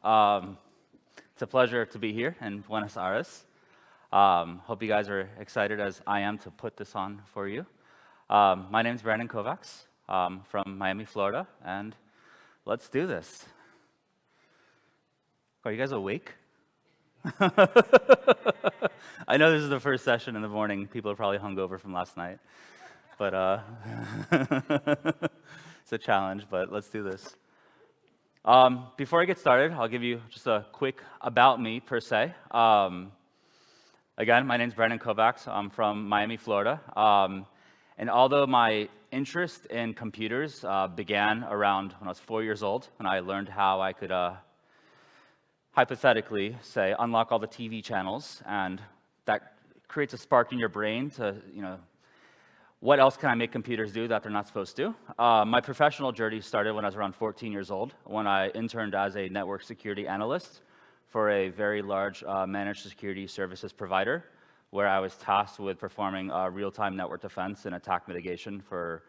It's a pleasure to be here in Buenos Aires. Hope you guys are excited as I am to put this on for you. My name is Brandon Kovacs from Miami, Florida, and let's do this. Are you guys awake? I know this is the first session in the morning. People are probably hungover from last night, but it's a challenge, but let's do this. Before I get started, I'll give you just a quick about me, per se. Again, my name is Brandon Kovacs. I'm from Miami, Florida. And although my interest in computers began around when I was 4 years old, and I learned how I could hypothetically, say, unlock all the TV channels, and that creates a spark in your brain to, what else can I make computers do that they're not supposed to? My professional journey started when I was around 14 years old, when I interned as a network security analyst for a very large managed security services provider, where I was tasked with performing real-time network defense and attack mitigation for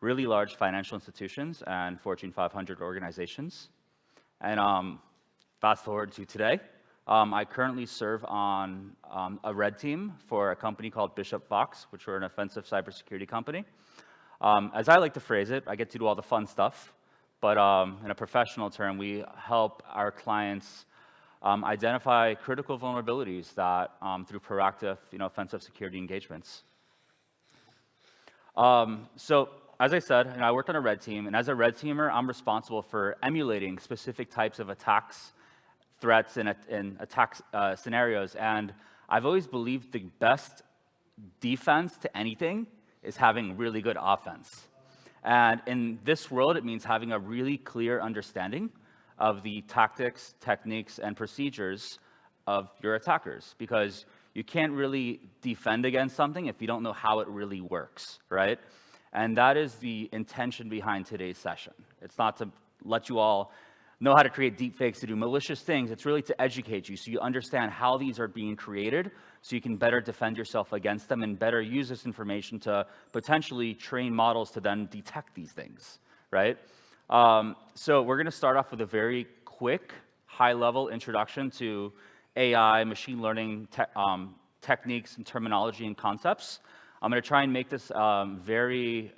really large financial institutions and Fortune 500 organizations. And fast forward to today, I currently serve on a red team for a company called Bishop Fox, which we're an offensive cybersecurity company. As I like to phrase it, I get to do all the fun stuff, but in a professional term, we help our clients identify critical vulnerabilities that through proactive, offensive security engagements. So as I said, I worked on a red team, and as a red teamer, I'm responsible for emulating specific types of attacks, threats, and attack scenarios. And I've always believed the best defense to anything is having really good offense. And in this world, it means having a really clear understanding of the tactics, techniques, and procedures of your attackers, because you can't really defend against something if you don't know how it really works, right? And that is the intention behind today's session. It's not to let you all know how to create deepfakes to do malicious things. It's really to educate you so you understand how these are being created, so you can better defend yourself against them and better use this information to potentially train models to then detect these things, right? So we're going to start off with a very quick, high-level introduction to AI, machine learning techniques and terminology and concepts. I'm going to try and make this very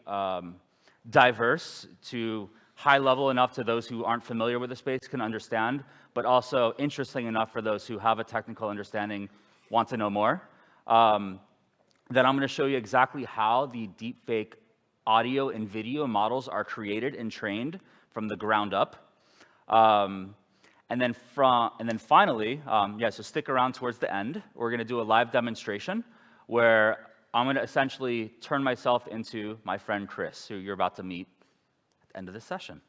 diverse to high-level enough to those who aren't familiar with the space can understand, but also interesting enough for those who have a technical understanding, want to know more. Then I'm going to show you exactly how the deepfake audio and video models are created and trained from the ground up. And then finally, so stick around towards the end. We're going to do a live demonstration where I'm going to essentially turn myself into my friend Chris, who you're about to meet at the end of this session.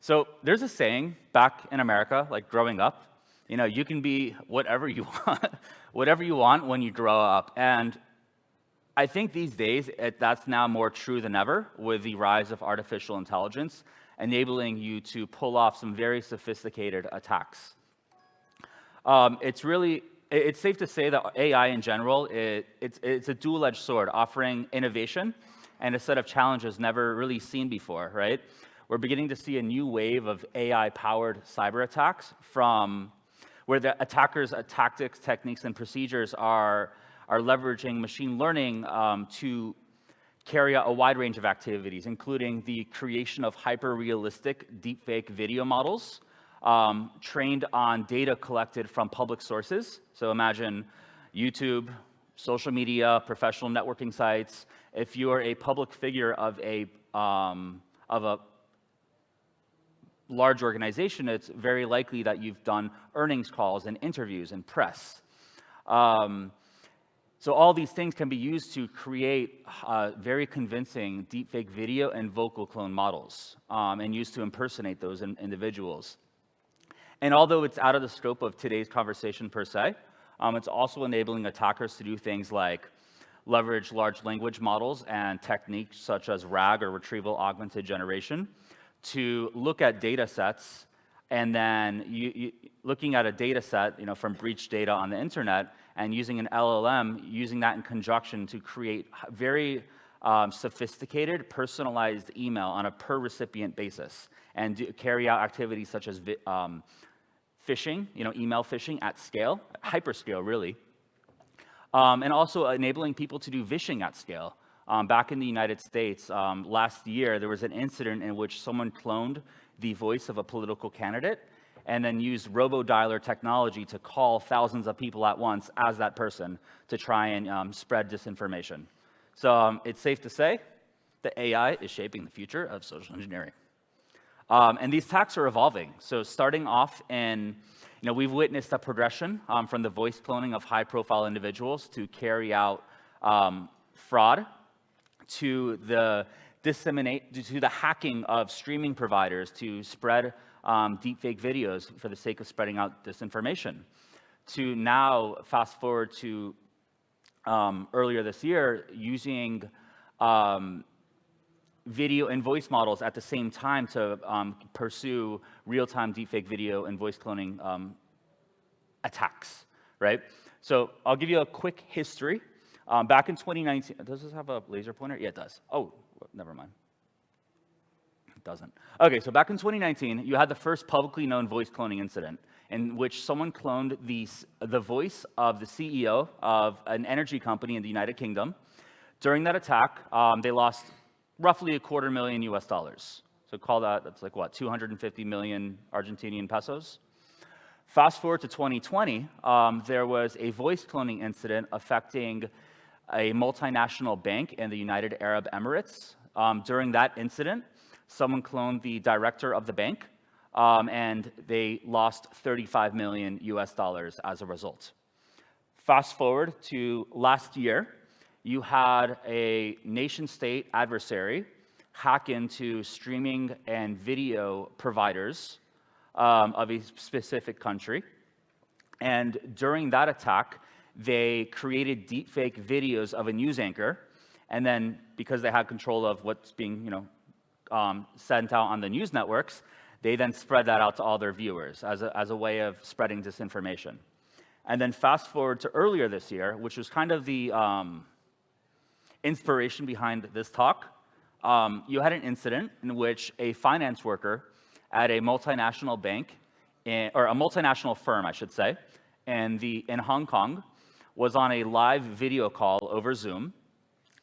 So there's a saying back in America, like growing up, you can be whatever you want when you grow up. And I think these days, that's now more true than ever with the rise of artificial intelligence, enabling you to pull off some very sophisticated attacks. It's safe to say that AI in general, it's a dual-edged sword, offering innovation and a set of challenges never really seen before, right? We're beginning to see a new wave of AI-powered cyber attacks from where the attackers' tactics, techniques, and procedures are leveraging machine learning to carry out a wide range of activities, including the creation of hyper-realistic deepfake video models trained on data collected from public sources. So imagine YouTube, social media, professional networking sites. If you are a public figure of a large organization, it's very likely that you've done earnings calls and interviews and press. So all these things can be used to create very convincing deepfake video and vocal clone models and used to impersonate those individuals. And although it's out of the scope of today's conversation per se, it's also enabling attackers to do things like leverage large language models and techniques such as RAG, or retrieval augmented generation, to look at data sets, and then looking at a data set from breached data on the internet and using an LLM, using that in conjunction to create very sophisticated, personalized email on a per recipient basis and carry out activities such as phishing, email phishing at scale, hyperscale really, and also enabling people to do vishing at scale. Back in the United States, last year, there was an incident in which someone cloned the voice of a political candidate and then used robo-dialer technology to call thousands of people at once as that person to try and spread disinformation. So it's safe to say that AI is shaping the future of social engineering. And these attacks are evolving. So starting off we've witnessed a progression from the voice cloning of high-profile individuals to carry out fraud, to the hacking of streaming providers to spread deepfake videos for the sake of spreading out disinformation, to now fast forward to earlier this year using video and voice models at the same time to pursue real-time deepfake video and voice cloning attacks, right? So I'll give you a quick history. Back in 2019, does this have a laser pointer? Yeah, it does. Oh, never mind. It doesn't. Okay, so back in 2019, you had the first publicly known voice cloning incident in which someone cloned the voice of the CEO of an energy company in the United Kingdom. During that attack, they lost roughly $250,000 US. So call that's like what, 250 million Argentinian pesos? Fast forward to 2020, there was a voice cloning incident affecting a multinational bank in the United Arab Emirates. During that incident, someone cloned the director of the bank, and they lost $35 million US as a result. Fast forward to last year, you had a nation-state adversary hack into streaming and video providers of a specific country. And during that attack, they created deepfake videos of a news anchor. And then because they had control of what's being sent out on the news networks, they then spread that out to all their viewers as a way of spreading disinformation. And then fast forward to earlier this year, which was kind of the inspiration behind this talk, you had an incident in which a finance worker at a multinational bank, or a multinational firm, I should say, in Hong Kong, was on a live video call over Zoom.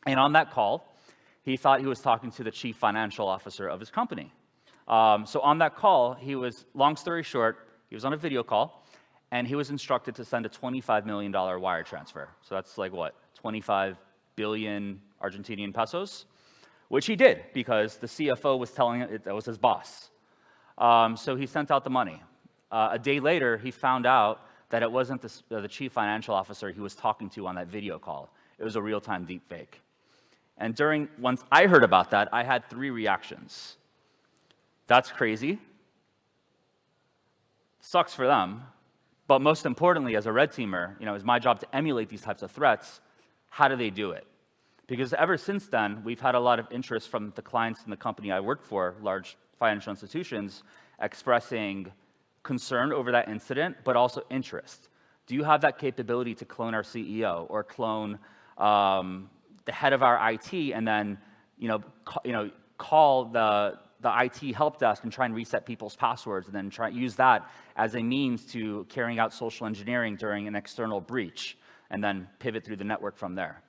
And on that call, he thought he was talking to the chief financial officer of his company. So on that call, long story short, he was on a video call, and he was instructed to send a $25 million wire transfer. So that's like what, 25 billion Argentinian pesos? Which he did, because the CFO was telling him that was his boss. So he sent out the money. A day later, he found out that it wasn't the chief financial officer he was talking to on that video call. It was a real-time deepfake. And once I heard about that, I had 3 reactions. That's crazy. Sucks for them. But most importantly, as a red teamer, it's my job to emulate these types of threats. How do they do it? Because ever since then, we've had a lot of interest from the clients in the company I work for, large financial institutions, expressing concern over that incident, but also interest. Do you have that capability to clone our CEO or clone the head of our IT and then call the IT help desk and try and reset people's passwords and then try use that as a means to carrying out social engineering during an external breach and then pivot through the network from there?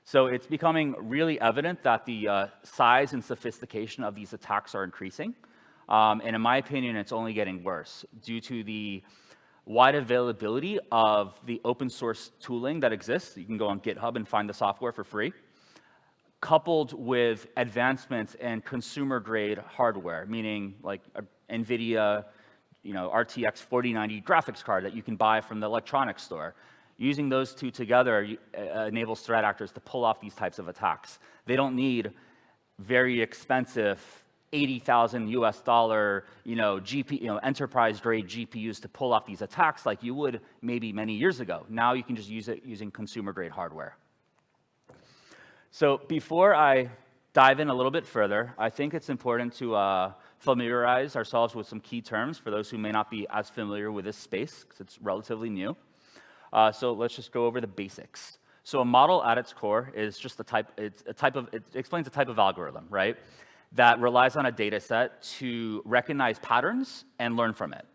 So it's becoming really evident that the size and sophistication of these attacks are increasing. And in my opinion, it's only getting worse due to the wide availability of the open source tooling that exists. You can go on GitHub and find the software for free, coupled with advancements in consumer grade hardware, meaning like NVIDIA, RTX 4090 graphics card that you can buy from the electronics store. Using those two together enables threat actors to pull off these types of attacks. They don't need very expensive $80,000 US enterprise grade GPUs to pull off these attacks like you would maybe many years ago. Now you can just use it using consumer grade hardware. So before I dive in a little bit further, I think it's important to familiarize ourselves with some key terms for those who may not be as familiar with this space, because it's relatively new. So let's just go over the basics. So a model at its core is just it explains a type of algorithm, right? That relies on a data set to recognize patterns and learn from it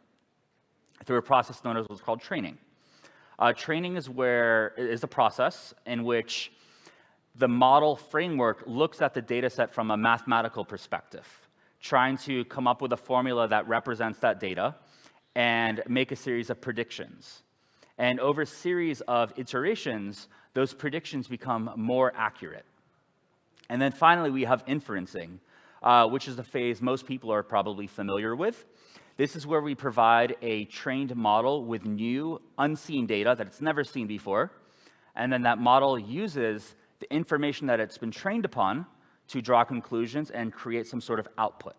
through a process known as what's called training. Training is a process in which the model framework looks at the data set from a mathematical perspective, trying to come up with a formula that represents that data and make a series of predictions. And over a series of iterations, those predictions become more accurate. And then finally, we have inferencing, which is the phase most people are probably familiar with. This is where we provide a trained model with new, unseen data that it's never seen before, and then that model uses the information that it's been trained upon to draw conclusions and create some sort of output.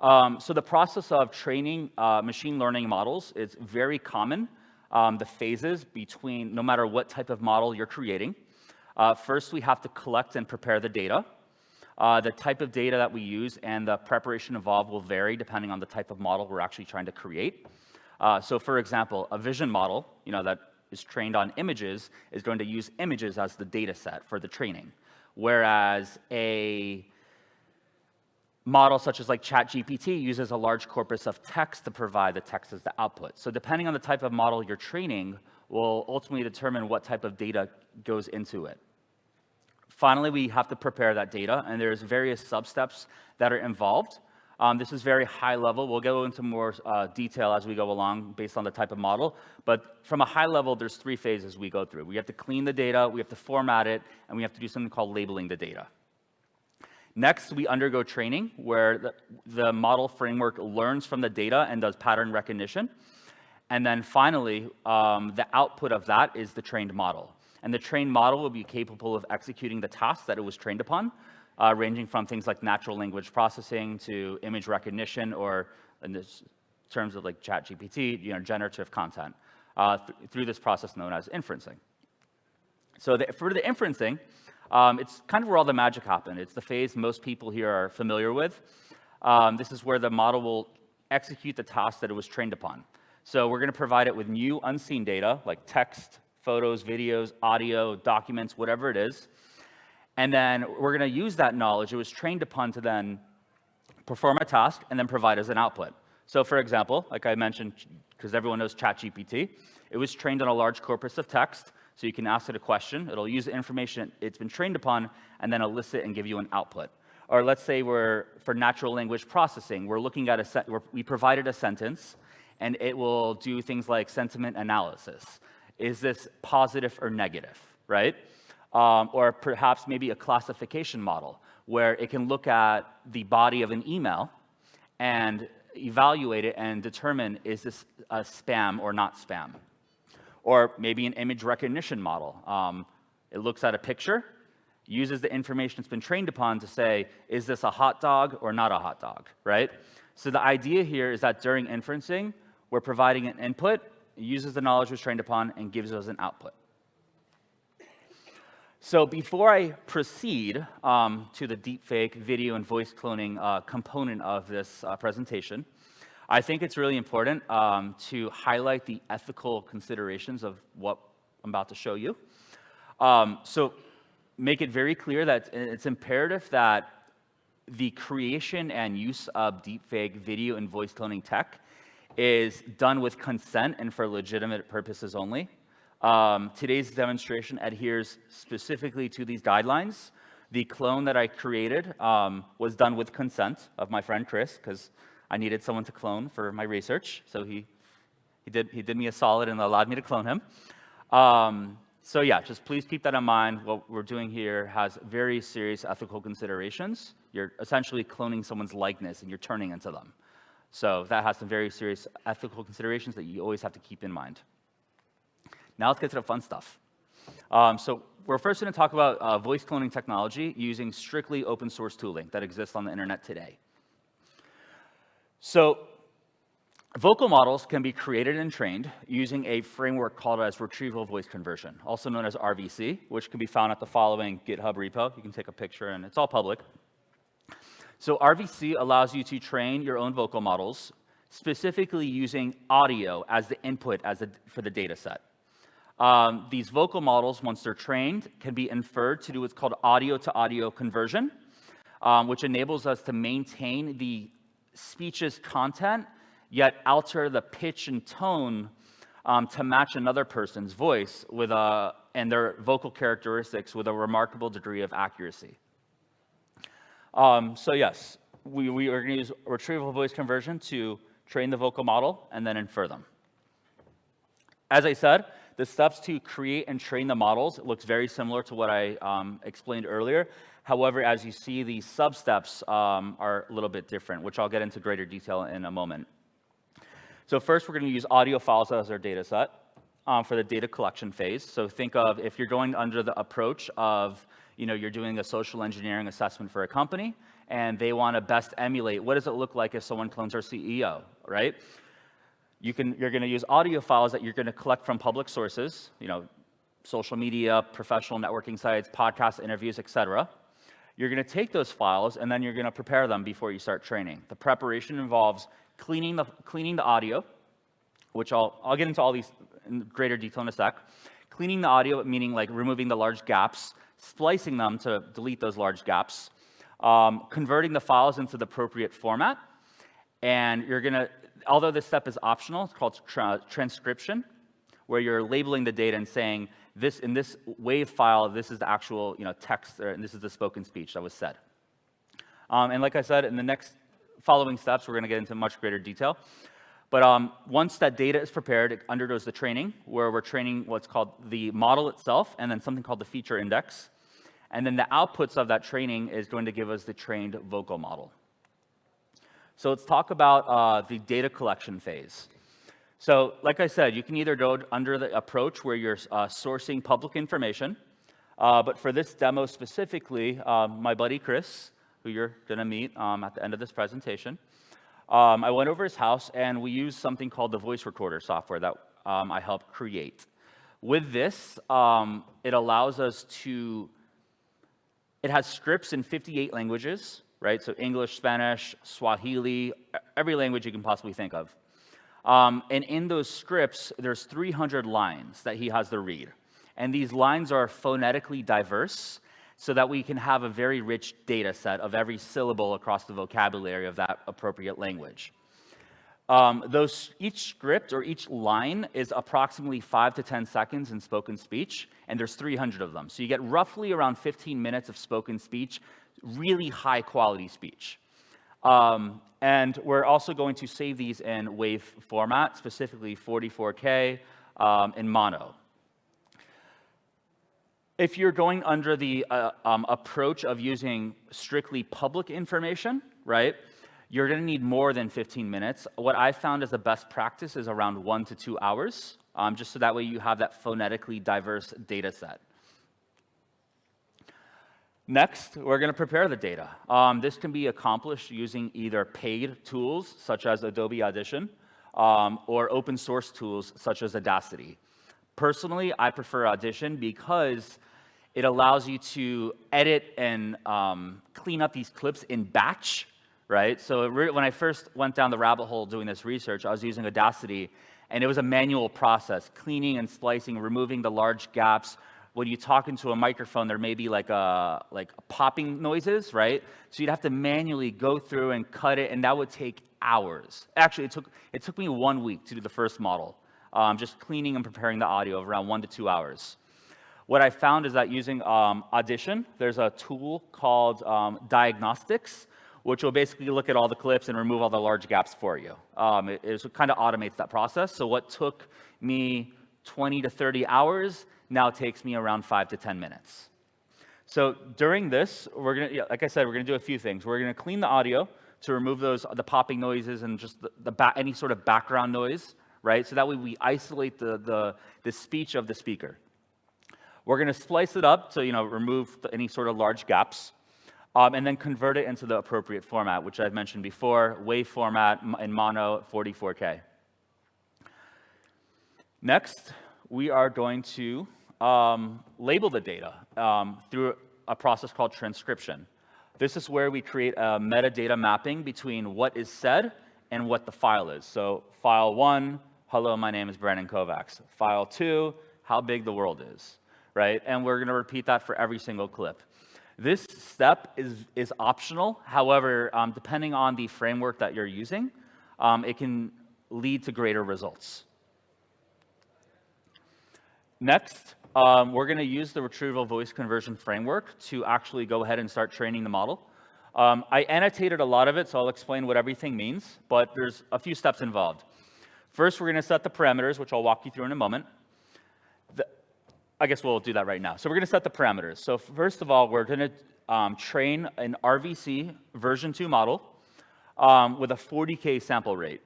So the process of training machine learning models is very common. The phases between, no matter what type of model you're creating. First, we have to collect and prepare the data. The type of data that we use and the preparation involved will vary depending on the type of model we're actually trying to create. So for example, a vision model, that is trained on images is going to use images as the data set for the training. Whereas a model such as like ChatGPT uses a large corpus of text to provide the text as the output. So depending on the type of model you're training will ultimately determine what type of data goes into it. Finally, we have to prepare that data, and there's various sub-steps that are involved. This is very high level. We'll go into more detail as we go along based on the type of model, but from a high level, there's 3 phases we go through. We have to clean the data, we have to format it, and we have to do something called labeling the data. Next, we undergo training, where the model framework learns from the data and does pattern recognition. And then finally, the output of that is the trained model. And the trained model will be capable of executing the tasks that it was trained upon, ranging from things like natural language processing to image recognition, or in this terms of like ChatGPT, generative content, through this process known as inferencing. So for the inferencing, it's kind of where all the magic happened. It's the phase most people here are familiar with. This is where the model will execute the task that it was trained upon. So we're going to provide it with new unseen data, like text, photos, videos, audio, documents, whatever it is. And then we're going to use that knowledge it was trained upon to then perform a task and then provide as an output. So for example, like I mentioned, because everyone knows ChatGPT, it was trained on a large corpus of text. So you can ask it a question, it'll use the information it's been trained upon, and then elicit and give you an output. Or let's say for natural language processing, we're looking at we provided a sentence, and it will do things like sentiment analysis. Is this positive or negative, right? Or perhaps maybe a classification model, where it can look at the body of an email and evaluate it and determine, is this a spam or not spam? Or maybe an image recognition model. It looks at a picture, uses the information it's been trained upon to say, is this a hot dog or not a hot dog, right? So the idea here is that during inferencing, we're providing an input, it uses the knowledge it was trained upon, and gives us an output. So before I proceed to the deepfake video and voice cloning component of this presentation, I think it's really important to highlight the ethical considerations of what I'm about to show you. So make it very clear that it's imperative that the creation and use of deepfake video and voice cloning tech is done with consent and for legitimate purposes only. Today's demonstration adheres specifically to these guidelines. The clone that I created was done with consent of my friend Chris, because I needed someone to clone for my research, so he did me a solid and allowed me to clone him. So yeah, just please keep that in mind. What we're doing here has very serious ethical considerations. You're essentially cloning someone's likeness and you're turning into them. So that has some very serious ethical considerations that you always have to keep in mind. Now let's get to the fun stuff. So we're first going to talk about voice cloning technology using strictly open source tooling that exists on the internet today. So vocal models can be created and trained using a framework called as retrieval voice conversion, also known as RVC, which can be found at the following GitHub repo. You can take a picture, and it's all public. So RVC allows you to train your own vocal models, specifically using audio as the input for the data set. these vocal models, once they're trained, can be inferred to do what's called audio-to-audio conversion, which enables us to maintain the speech's content, yet alter the pitch and tone to match another person's voice and their vocal characteristics with a remarkable degree of accuracy. So yes, we are going to use retrieval voice conversion to train the vocal model and then infer them. As I said, the steps to create and train the models looks very similar to what I explained earlier. However, as you see, the sub-steps are a little bit different, which I'll get into greater detail in a moment. So first, we're going to use audio files as our data set for the data collection phase. So think of if you're going under the approach of, you're doing a social engineering assessment for a company, and they want to best emulate, what does it look like if someone clones our CEO, right? You're going to use audio files that you're going to collect from public sources, social media, professional networking sites, podcast interviews, etc. You're going to take those files, and then you're going to prepare them before you start training. The preparation involves cleaning the audio, which I'll get into all these in greater detail in a sec. Cleaning the audio, meaning like removing the large gaps, splicing them to delete those large gaps, converting the files into the appropriate format, and you're going to, although this step is optional, it's called transcription, where you're labeling the data and saying, in this WAV file, this is the actual text, and this is the spoken speech that was said. And like I said, in the next following steps, we're going to get into much greater detail. But once that data is prepared, it undergoes the training, where we're training what's called the model itself, and then something called the feature index. And then the outputs of that training is going to give us the trained vocal model. So let's talk about the data collection phase. So like I said, you can either go under the approach where you're sourcing public information, but for this demo specifically, my buddy Chris, who you're going to meet at the end of this presentation, I went over his house, and we used something called the voice recorder software that I helped create. With this, it allows us to, it has scripts in 58 languages, right? So English, Spanish, Swahili, every language you can possibly think of. And in those scripts, there's 300 lines that he has to read. And these lines are phonetically diverse, so that we can have a very rich data set of every syllable across the vocabulary of that appropriate language. Each script or each line is approximately 5 to 10 seconds in spoken speech, and there's 300 of them. So you get roughly around 15 minutes of spoken speech, really high quality speech. And we're also going to save these in WAV format, specifically 44K in mono. If you're going under the approach of using strictly public information, right, you're going to need more than 15 minutes. What I found as the best practice is around 1 to 2 hours, just so that way you have that phonetically diverse data set. Next, we're going to prepare the data. This can be accomplished using either paid tools, such as Adobe Audition, or open source tools, such as Audacity. Personally, I prefer Audition because it allows you to edit and clean up these clips in batch, right? So when I first went down the rabbit hole doing this research, I was using Audacity, and it was a manual process, cleaning and splicing, removing the large gaps. When you talk into a microphone, there may be like popping noises, right? So you'd have to manually go through and cut it, and that would take hours. Actually, it took me 1 week to do the first model, just cleaning and preparing the audio of around 1 to 2 hours. What I found is that using Audition, there's a tool called Diagnostics, which will basically look at all the clips and remove all the large gaps for you. It kind of automates that process. So what took me 20 to 30 hours now takes me around 5 to 10 minutes. So during this, we're going to, like I said, we're going to do a few things. We're going to clean the audio to remove the popping noises and just any sort of background noise, right? So that way we isolate the speech of the speaker. We're going to splice it up to remove any sort of large gaps, and then convert it into the appropriate format, which I've mentioned before, WAV format in mono 44K. Next, we are going to label the data through a process called transcription. This is where we create a metadata mapping between what is said and what the file is. So file 1, hello, my name is Brandon Kovacs. File 2, how big the world is, right? And we're going to repeat that for every single clip. This step is optional. However, depending on the framework that you're using, it can lead to greater results. Next, we're going to use the retrieval voice conversion framework to actually go ahead and start training the model. I annotated a lot of it, so I'll explain what everything means, but there's a few steps involved. First, we're going to set the parameters, which I'll walk you through in a moment. I guess we'll do that right now. So we're going to set the parameters. So first of all, we're going to train an RVC version 2 model with a 40K sample rate.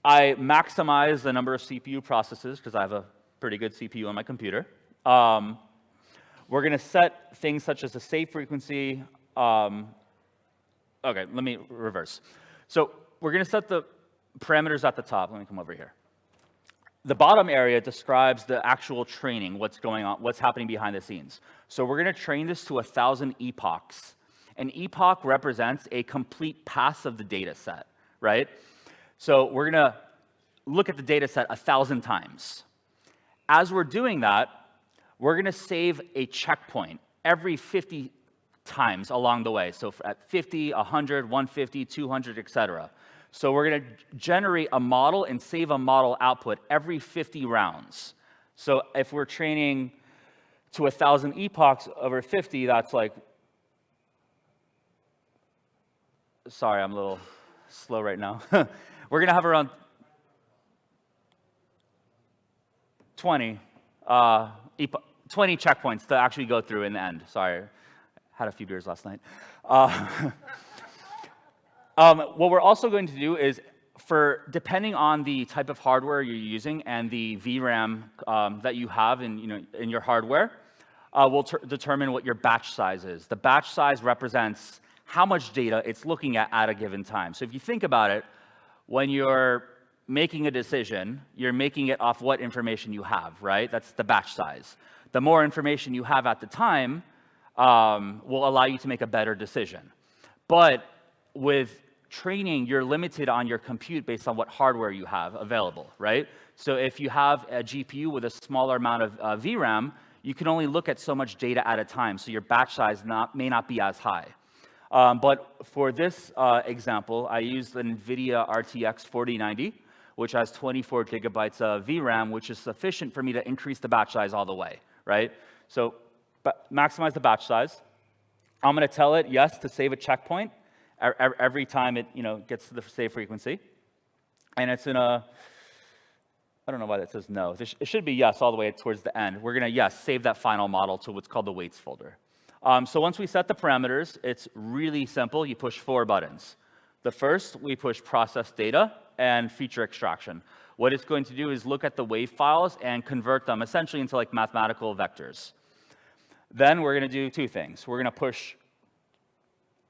I maximize the number of CPU processes because I have a pretty good CPU on my computer. We're going to set things such as a save frequency. Okay, let me reverse. So we're going to set the parameters at the top. Let me come over here. The bottom area describes the actual training, what's going on, what's happening behind the scenes. So we're going to train this to 1,000 epochs. An epoch represents a complete pass of the data set, right? So we're going to look at the data set 1,000 times. As we're doing that, we're going to save a checkpoint every 50 times along the way. So at 50, 100, 150, 200, etc. So we're going to generate a model and save a model output every 50 rounds. So if we're training to 1,000 epochs over 50, that's like, sorry, I'm a little slow right now. We're going to have around 20 checkpoints to actually go through in the end. Sorry, had a few beers last night. What we're also going to do is, depending on the type of hardware you're using and the VRAM that you have in your hardware, we'll determine what your batch size is. The batch size represents how much data it's looking at a given time. So if you think about it, when you're making a decision, you're making it off what information you have, right? That's the batch size. The more information you have at the time will allow you to make a better decision. But with training, you're limited on your compute based on what hardware you have available, right? So if you have a GPU with a smaller amount of VRAM, you can only look at so much data at a time, so your batch size may not be as high. But for this example, I used the NVIDIA RTX 4090, which has 24 gigabytes of VRAM, which is sufficient for me to increase the batch size all the way, right? So maximize the batch size. I'm going to tell it yes to save a checkpoint every time it gets to the save frequency. And it's in a, I don't know why that says no. It should be yes all the way towards the end. We're going to, save that final model to what's called the weights folder. So once we set the parameters, it's really simple. You push 4 buttons. The first, we push process data and feature extraction. What it's going to do is look at the WAV files and convert them essentially into like mathematical vectors. Then we're going to do 2 things. We're going to push,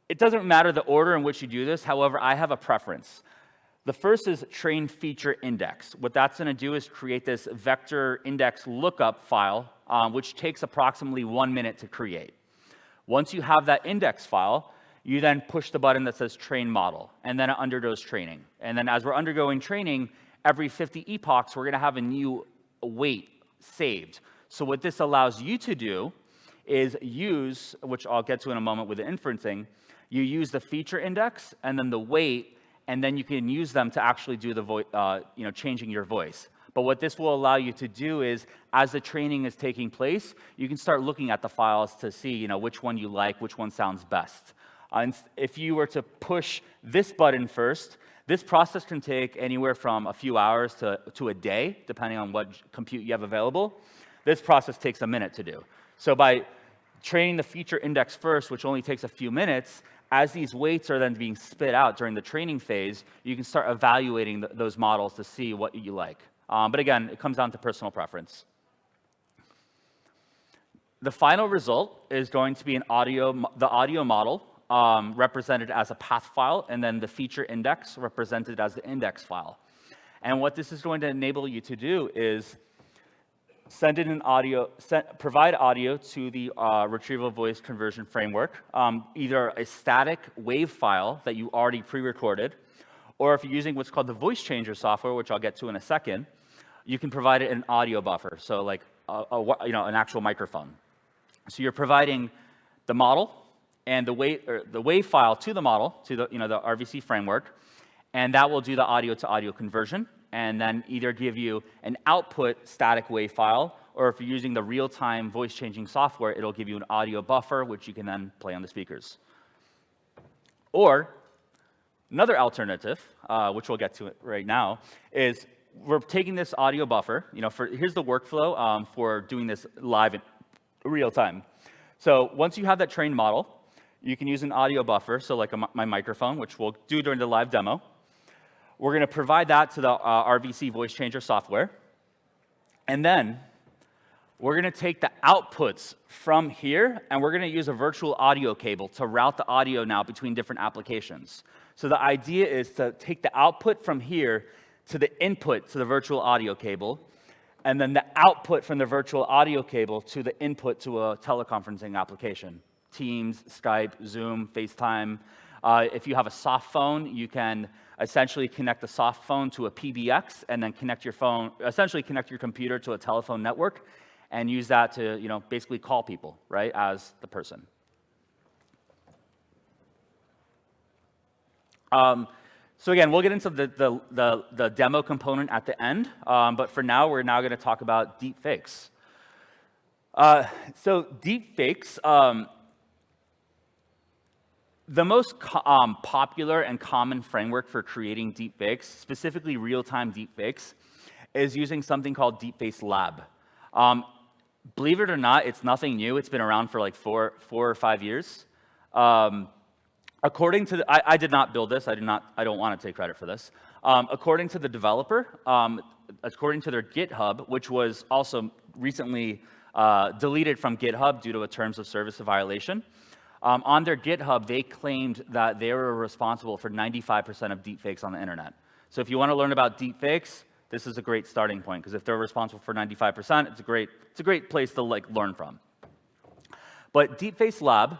it doesn't matter the order in which you do this. However, I have a preference. The first is train feature index. What that's going to do is create this vector index lookup file, which takes approximately 1 minute to create. Once you have that index file, you then push the button that says train model, and then it undergoes training. And then as we're undergoing training, every 50 epochs, we're going to have a new weight saved. So what this allows you to do is use, which I'll get to in a moment with the inferencing, you use the feature index and then the weight, and then you can use them to actually do the changing your voice. But what this will allow you to do is, as the training is taking place, you can start looking at the files to see which one you like, which one sounds best. And if you were to push this button first, this process can take anywhere from a few hours to a day, depending on what compute you have available. This process takes a minute to do. So by training the feature index first, which only takes a few minutes, as these weights are then being spit out during the training phase, you can start evaluating those models to see what you like. But again, it comes down to personal preference. The final result is going to be the audio model represented as a path file, and then the feature index represented as the index file. And what this is going to enable you to do is send in an audio, provide audio to the retrieval voice conversion framework, either a static WAV file that you already pre-recorded, or if you're using what's called the voice changer software, which I'll get to in a second, you can provide it an audio buffer, so like an actual microphone. So you're providing the model and the WAV file to the model, to the RVC framework, and that will do the audio to audio conversion, and then either give you an output static WAV file, or if you're using the real-time voice changing software, it'll give you an audio buffer, which you can then play on the speakers. Or another alternative, which we'll get to it right now, is we're taking this audio buffer. Here's the workflow for doing this live in real time. So once you have that trained model, you can use an audio buffer, so like my microphone, which we'll do during the live demo. We're going to provide that to the RVC voice changer software. And then we're going to take the outputs from here, and we're going to use a virtual audio cable to route the audio now between different applications. So the idea is to take the output from here to the input to the virtual audio cable, and then the output from the virtual audio cable to the input to a teleconferencing application. Teams, Skype, Zoom, FaceTime. If you have a soft phone, you can essentially connect the soft phone to a PBX and then connect your computer to a telephone network and use that to basically call people, right, as the person. So again, we'll get into the demo component at the end, but for now, we're now going to talk about deepfakes. So deepfakes, the most popular and common framework for creating deepfakes, specifically real-time deepfakes, is using something called Deepfakes Lab. Believe it or not, it's nothing new. It's been around for like four or 5 years. According to I did not build this. I don't want to take credit for this. According to the developer, according to their GitHub, which was also recently deleted from GitHub due to a terms of service violation, on their GitHub, they claimed that they were responsible for 95% of deepfakes on the internet. So if you want to learn about deepfakes, this is a great starting point, because if they're responsible for 95%, it's a great place to learn from. But Deepfakes Lab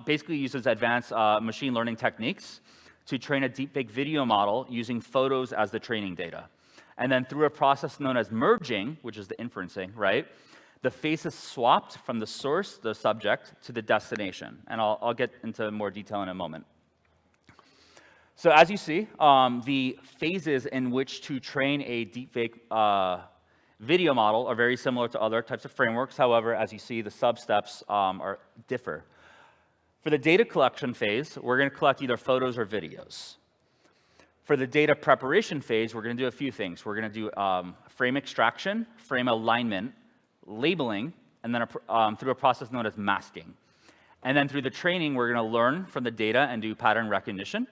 basically uses advanced machine learning techniques to train a deepfake video model using photos as the training data. And then through a process known as merging, which is the inferencing, right, the face is swapped from the source, the subject, to the destination. And I'll get into more detail in a moment. So as you see, the phases in which to train a deepfake video model are very similar to other types of frameworks. However, as you see, the sub-steps differ. For the data collection phase, we're going to collect either photos or videos. For the data preparation phase, we're going to do a few things. We're going to do frame extraction, frame alignment, labeling, and then through a process known as masking. And then through the training, we're going to learn from the data and do pattern recognition.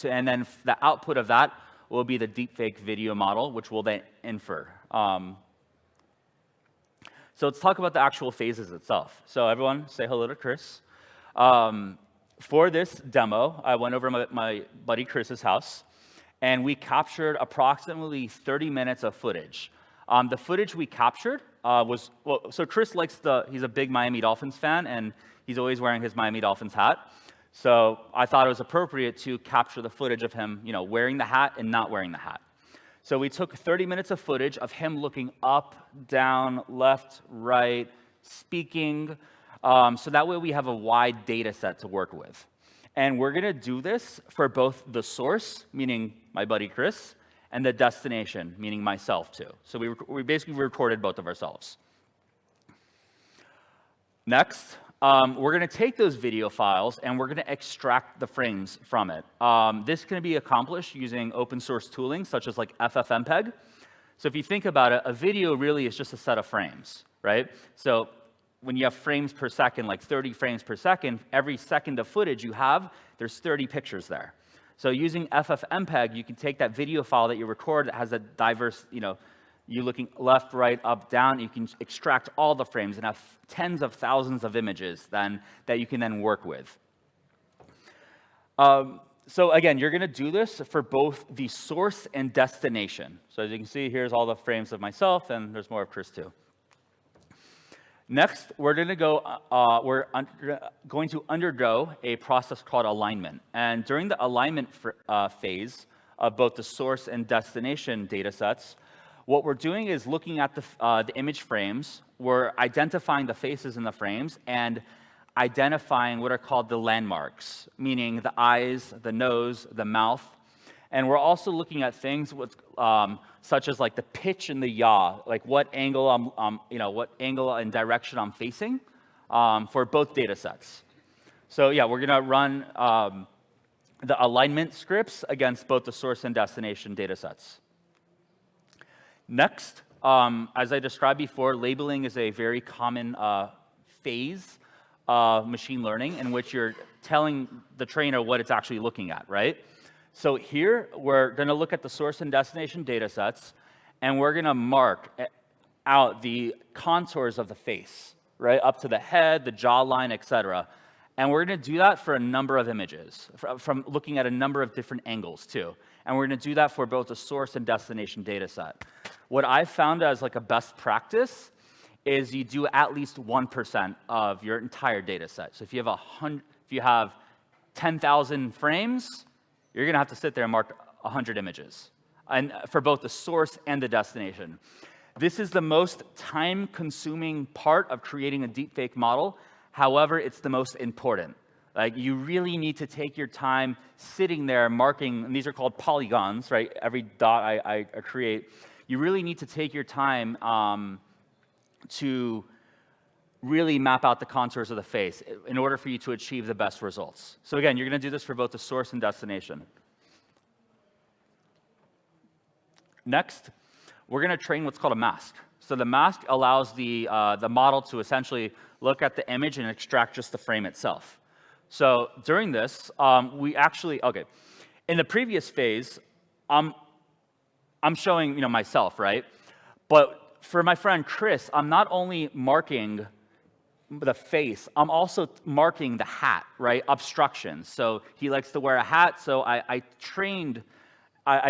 And then the output of that will be the deepfake video model, which will then infer. So let's talk about the actual phases itself. So everyone, say hello to Chris. For this demo, I went over to my buddy Chris's house, and we captured approximately 30 minutes of footage. The footage we captured so Chris he's a big Miami Dolphins fan, and he's always wearing his Miami Dolphins hat. So I thought it was appropriate to capture the footage of him, wearing the hat and not wearing the hat. So we took 30 minutes of footage of him looking up, down, left, right, speaking, so that way we have a wide data set to work with. And we're going to do this for both the source, meaning my buddy Chris, and the destination, meaning myself too. So we basically recorded both of ourselves. Next, we're going to take those video files and we're going to extract the frames from it. This can be accomplished using open source tooling such as like FFmpeg. So if you think about it, a video really is just a set of frames, right? So when you have frames per second, like 30 frames per second, every second of footage you have, there's 30 pictures there. So using FFmpeg, you can take that video file that you record that has a diverse, you looking left, right, up, down, you can extract all the frames and have tens of thousands of images that you can then work with. So again, you're going to do this for both the source and destination. So as you can see, here's all the frames of myself, and there's more of Chris too. Next, we're going to undergo a process called alignment. And during the alignment phase of both the source and destination data sets, What we're doing is looking at the image frames, we're identifying the faces in the frames, and identifying what are called the landmarks, meaning the eyes, the nose, the mouth. And we're also looking at things with, such as like the pitch and the yaw, like what angle what angle and direction I'm facing for both data sets. So yeah, we're gonna run the alignment scripts against both the source and destination data sets. Next, as I described before, labeling is a very common phase of machine learning in which you're telling the trainer what it's actually looking at, right? So here, we're going to look at the source and destination data sets, and we're going to mark out the contours of the face, right, up to the head, the jawline, etc. And we're going to do that for a number of images, from looking at a number of different angles, too. And we're going to do that for both the source and destination data set. What I've found as like a best practice is you do at least 1% of your entire data set. So if you have 10,000 frames, you're going to have to sit there and mark 100 images, and for both the source and the destination. This is the most time-consuming part of creating a deepfake model. However, it's the most important. Like, you really need to take your time sitting there marking, and these are called polygons, right? Every dot I create. You really need to take your time to really map out the contours of the face in order for you to achieve the best results. So again, you're going to do this for both the source and destination. Next, we're going to train what's called a mask. So the mask allows the model to essentially look at the image and extract just the frame itself. So during this, we actually, in the previous phase, I'm showing myself, right? But for my friend Chris, I'm not only marking the face, I'm also marking the hat, right? Obstructions. So he likes to wear a hat, so I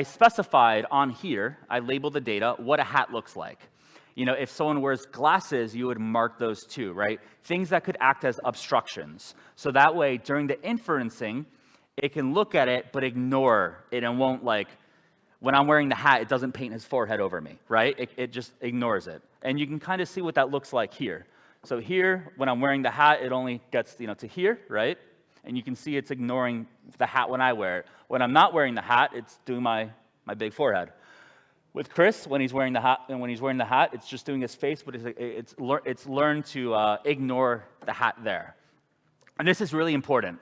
specified on here, I labeled the data, what a hat looks like. If someone wears glasses, you would mark those too, right? Things that could act as obstructions. So that way, during the inferencing, it can look at it, but ignore it and won't, like, when I'm wearing the hat, it doesn't paint his forehead over me, right? It just ignores it. And you can kind of see what that looks like here. So here, when I'm wearing the hat, it only gets to here, right? And you can see it's ignoring the hat when I wear it. When I'm not wearing the hat, it's doing my big forehead. With Chris, when he's wearing the hat, it's just doing his face, but it's learned to ignore the hat there. And this is really important,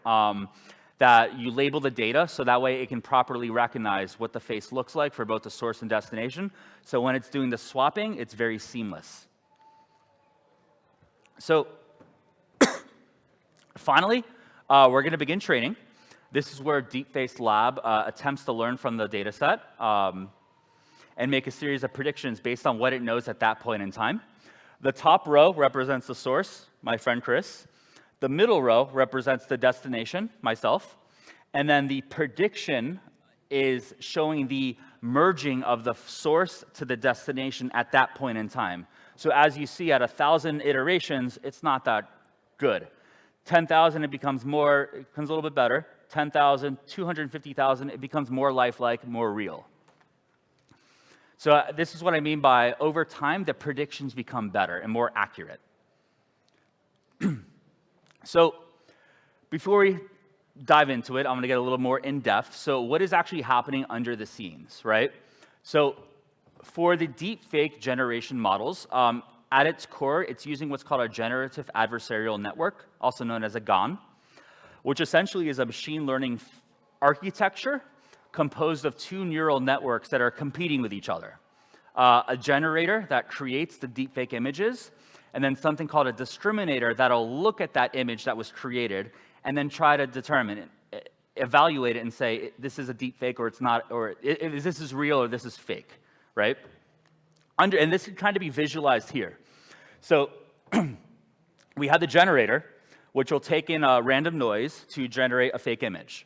that you label the data so that way it can properly recognize what the face looks like for both the source and destination. So when it's doing the swapping, it's very seamless. So finally, we're going to begin training. This is where Deepfakes Lab attempts to learn from the data set and make a series of predictions based on what it knows at that point in time. The top row represents the source, my friend Chris. The middle row represents the destination, myself. And then the prediction is showing the merging of the source to the destination at that point in time. So as you see, at 1,000 iterations, it's not that good. 10,000, it becomes a little bit better. 10,000, 250,000, it becomes more lifelike, more real. So this is what I mean by over time, the predictions become better and more accurate. So before we dive into it, I'm going to get a little more in-depth. So what is actually happening under the scenes, right? So for the deepfake generation models, at its core, it's using what's called a generative adversarial network, also known as a GAN, which essentially is a machine learning architecture composed of two neural networks that are competing with each other. A generator that creates the deepfake images, and then something called a discriminator that'll look at that image that was created and then try to determine it, evaluate it and say, this is a deepfake or it's not, or this is real or this is fake, right? And this can kind of be visualized here. So we have the generator, which will take in a random noise to generate a fake image.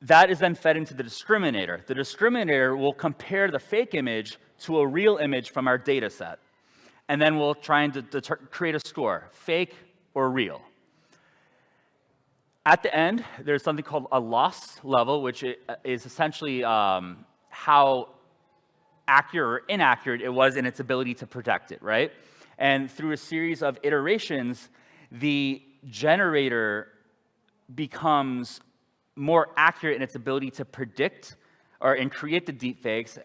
That is then fed into the discriminator. The discriminator will compare the fake image to a real image from our data set. And then we'll try and create a score, fake or real. At the end, there's something called a loss level, which is essentially how accurate or inaccurate it was in its ability to predict it, right? And through a series of iterations, the generator becomes more accurate in its ability to predict and create the deepfakes.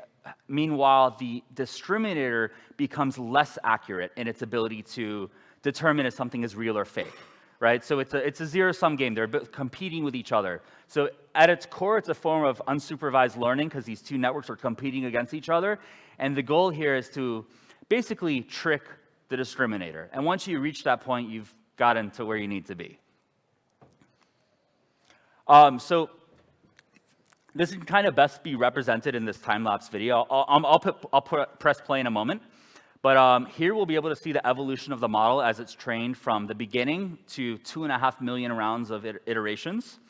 Meanwhile, the discriminator becomes less accurate in its ability to determine if something is real or fake, right? So it's a zero-sum game. They're competing with each other. So at its core, it's a form of unsupervised learning because these two networks are competing against each other. And the goal here is to basically trick the discriminator. And once you reach that point, you've gotten to where you need to be. So this can kind of best be represented in this time-lapse video. I'll press play in a moment. But here we'll be able to see the evolution of the model as it's trained from the beginning to 2.5 million rounds of iterations.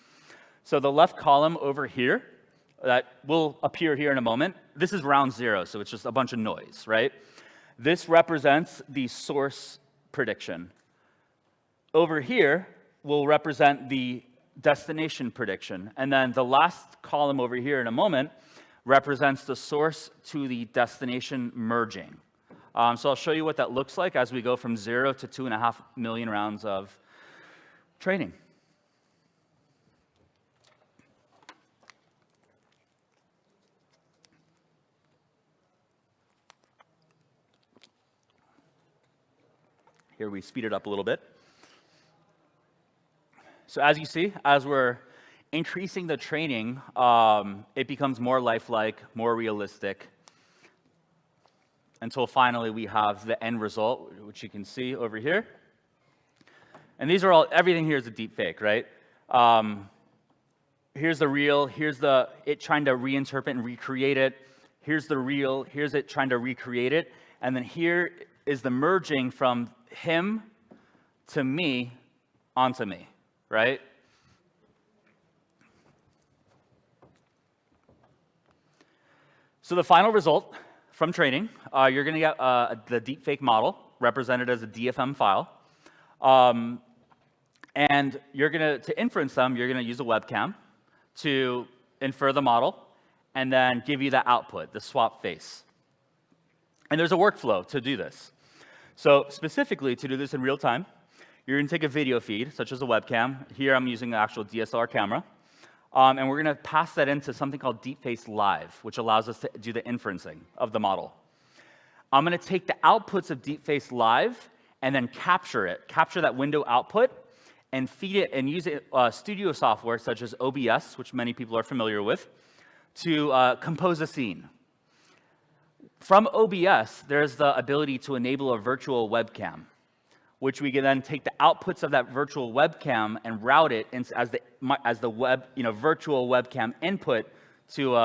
So the left column over here, that will appear here in a moment, this is round 0, so it's just a bunch of noise, right? This represents the source prediction. Over here will represent the destination prediction. And then the last column over here in a moment represents the source to the destination merging. So I'll show you what that looks like as we go from 0 to 2.5 million rounds of training. Here we speed it up a little bit. So as you see, as we're increasing the training, it becomes more lifelike, more realistic, until finally we have the end result, which you can see over here. And these are all, everything here is a deep fake, right? Here's the real, here's it trying to reinterpret and recreate it. Here's the real, here's it trying to recreate it. And then here is the merging from him to me onto me, right? So the final result from training, you're going to get the deepfake model represented as a DFM file. And you're going to inference them, you're going to use a webcam to infer the model and then give you the output, the swap face. And there's a workflow to do this. So specifically, to do this in real time, you're going to take a video feed, such as a webcam. Here I'm using an actual DSLR camera. And we're going to pass that into something called Deepfakes Live, which allows us to do the inferencing of the model. I'm going to take the outputs of Deepfakes Live and then capture that window output, and feed it and use it, studio software such as OBS, which many people are familiar with, to compose a scene. From OBS, there's the ability to enable a virtual webcam, which we can then take the outputs of that virtual webcam and route it as the virtual webcam input to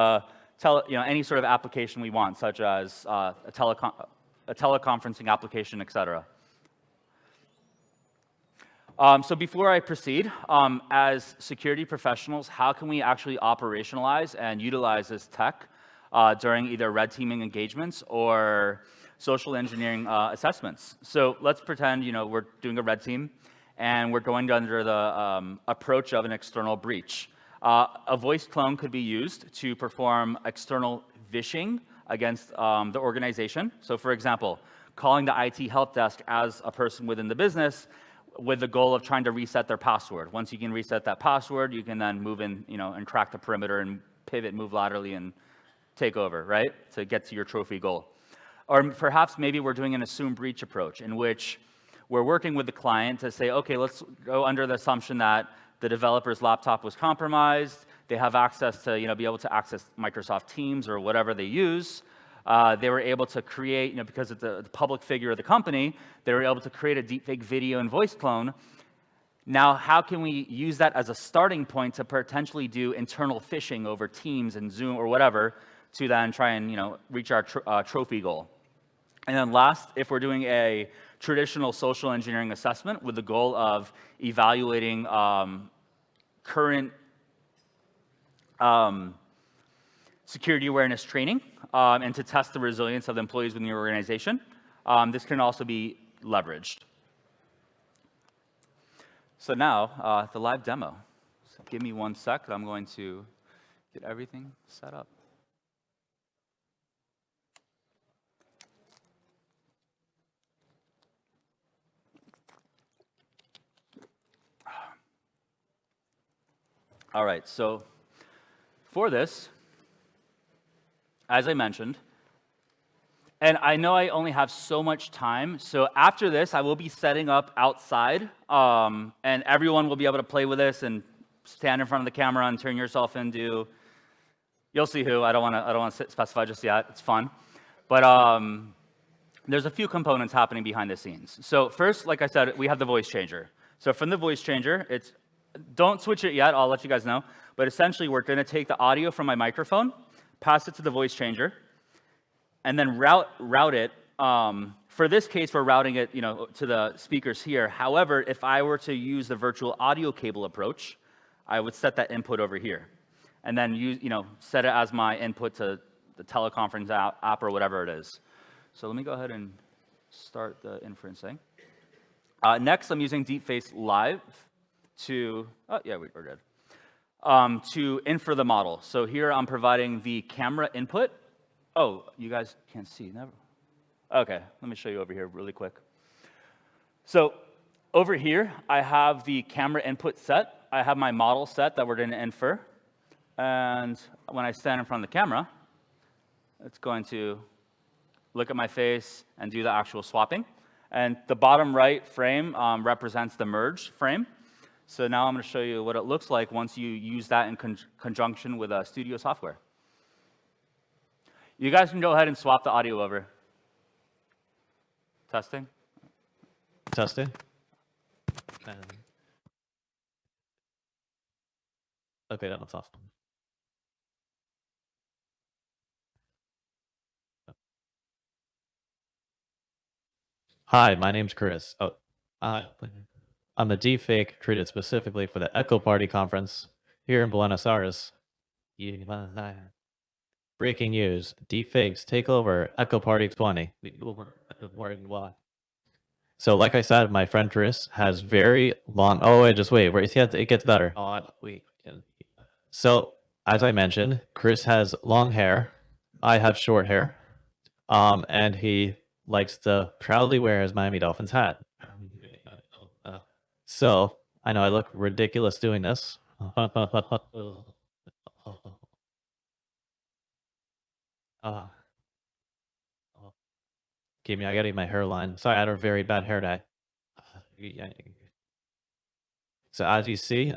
any sort of application we want, such as a teleconferencing application, etc. So before I proceed, as security professionals, how can we actually operationalize and utilize this tech during either red teaming engagements or social engineering assessments? So let's pretend we're doing a red team and we're going under the approach of an external breach. A voice clone could be used to perform external vishing against the organization. So for example, calling the IT help desk as a person within the business with the goal of trying to reset their password. Once you can reset that password, you can then move in, and crack the perimeter and pivot, move laterally, and take over, right, to get to your trophy goal. Or perhaps maybe we're doing an assume breach approach in which we're working with the client to say, okay, let's go under the assumption that the developer's laptop was compromised. They have access to, be able to access Microsoft Teams or whatever they use. They were able to create, because of the public figure of the company, they were able to create a deepfake video and voice clone. Now, how can we use that as a starting point to potentially do internal phishing over Teams and Zoom or whatever to then try and, reach our trophy goal? And then last, if we're doing a traditional social engineering assessment with the goal of evaluating current security awareness training and to test the resilience of the employees within the organization, this can also be leveraged. So now, the live demo. So give me 1 sec. I'm going to get everything set up. All right, so for this, as I mentioned, and I know I only have so much time, so after this, I will be setting up outside, and everyone will be able to play with this and stand in front of the camera and turn yourself into, you'll see who. I don't want to specify just yet. It's fun, but there's a few components happening behind the scenes. So first, like I said, we have the voice changer. So from the voice changer, don't switch it yet. I'll let you guys know. But essentially, we're going to take the audio from my microphone, pass it to the voice changer, and then route it. For this case, we're routing it, to the speakers here. However, if I were to use the virtual audio cable approach, I would set that input over here, and then set it as my input to the teleconference app or whatever it is. So let me go ahead and start the inferencing. Next, I'm using deepfakes live to, we're good. To infer the model. So here I'm providing the camera input. Oh, you guys can't see, never. Okay, let me show you over here really quick. So over here, I have the camera input set. I have my model set that we're going to infer. And when I stand in front of the camera, it's going to look at my face and do the actual swapping. And the bottom right frame represents the merge frame. So now I'm going to show you what it looks like once you use that in conjunction with studio software. You guys can go ahead and swap the audio over. Testing? Testing. Okay, that looks awesome. Hi, my name's Chris. I'm the deepfake created specifically for the Ekoparty conference here in Buenos Aires. Breaking news: deepfakes take over Ekoparty 20. So, like I said, my friend Chris has very long. Oh wait, just wait. It gets better. So, as I mentioned, Chris has long hair. I have short hair. And he likes to proudly wear his Miami Dolphins hat. So I know I look ridiculous doing this. Give me, I gotta eat my hairline. Sorry, I had a very bad hair day. So as you see,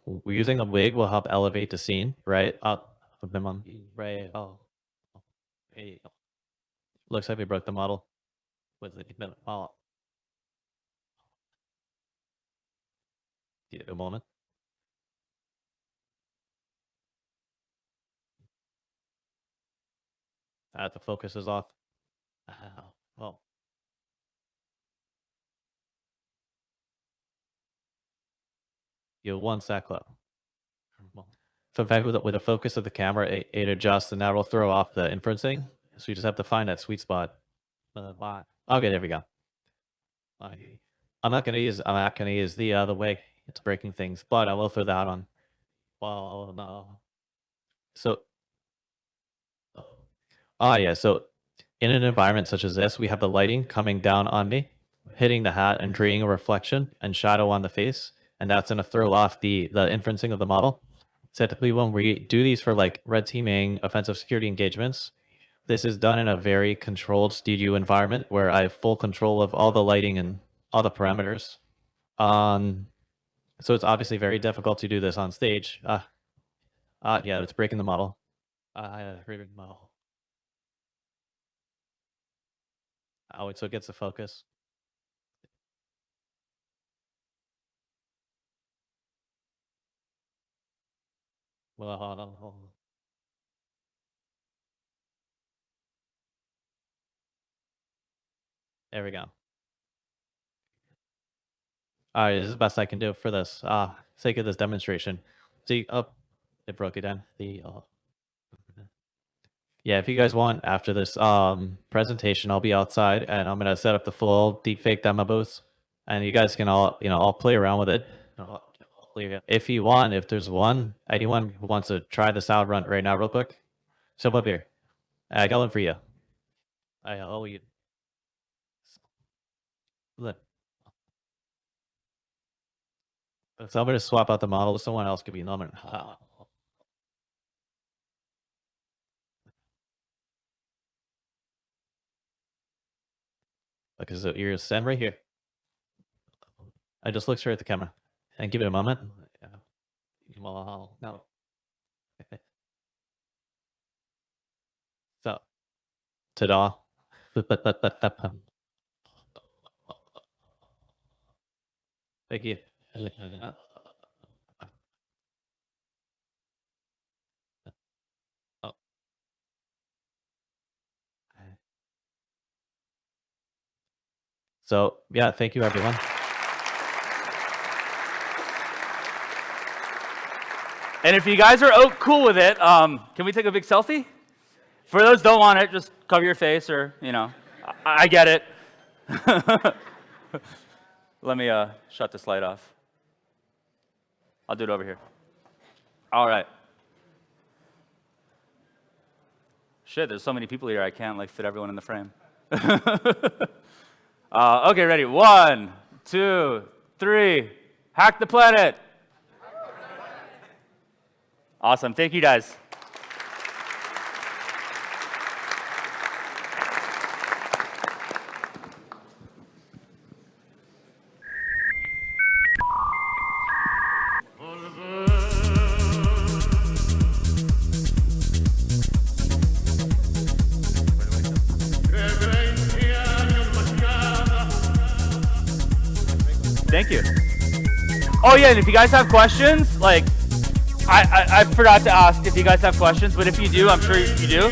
we're using a wig will help elevate the scene, right? Right. Looks like we broke the model. With the a moment. The focus is off. Well, you one sec low. So in fact, with the focus of the camera, it adjusts, and that will throw off the inferencing. So you just have to find that sweet spot. Okay, there we go. I'm not gonna use the way it's breaking things, but I will throw that on. Well, no. So, yeah. So, in an environment such as this, we have the lighting coming down on me, hitting the hat, and creating a reflection and shadow on the face, and that's gonna throw off the inferencing of the model. Typically, when we do these for like red teaming, offensive security engagements, this is done in a very controlled studio environment where I have full control of all the lighting and all the parameters. So it's obviously very difficult to do this on stage. Yeah, it's breaking the model. Breaking the model. Oh, so it gets the focus. Well, hold on. There we go. All right, this is the best I can do for this. Sake of this demonstration. See, it broke it down. Yeah, if you guys want, after this presentation, I'll be outside and I'm gonna set up the full deepfake demo booth, and you guys can all play around with it. If you want, if there's anyone who wants to try this out run right now, real quick, step up here. I got one for you. I owe you. Look. But if somebody to swap out the model, someone else could be illuminate. Because you're stand right here. I just look straight at the camera and give it a moment. Well, no. So, ta-da. Thank you. So, yeah, thank you, everyone. And if you guys are cool with it, can we take a big selfie? For those who don't want it, just cover your face or, I get it. Let me shut this light off. I'll do it over here. All right. Shit, there's so many people here, I can't fit everyone in the frame. Okay, ready? 1, 2, 3. Hack the planet. Awesome. Thank you, guys. Thank you. Oh, yeah, and if you guys have questions, I forgot to ask if you guys have questions, but if you do, I'm sure you do.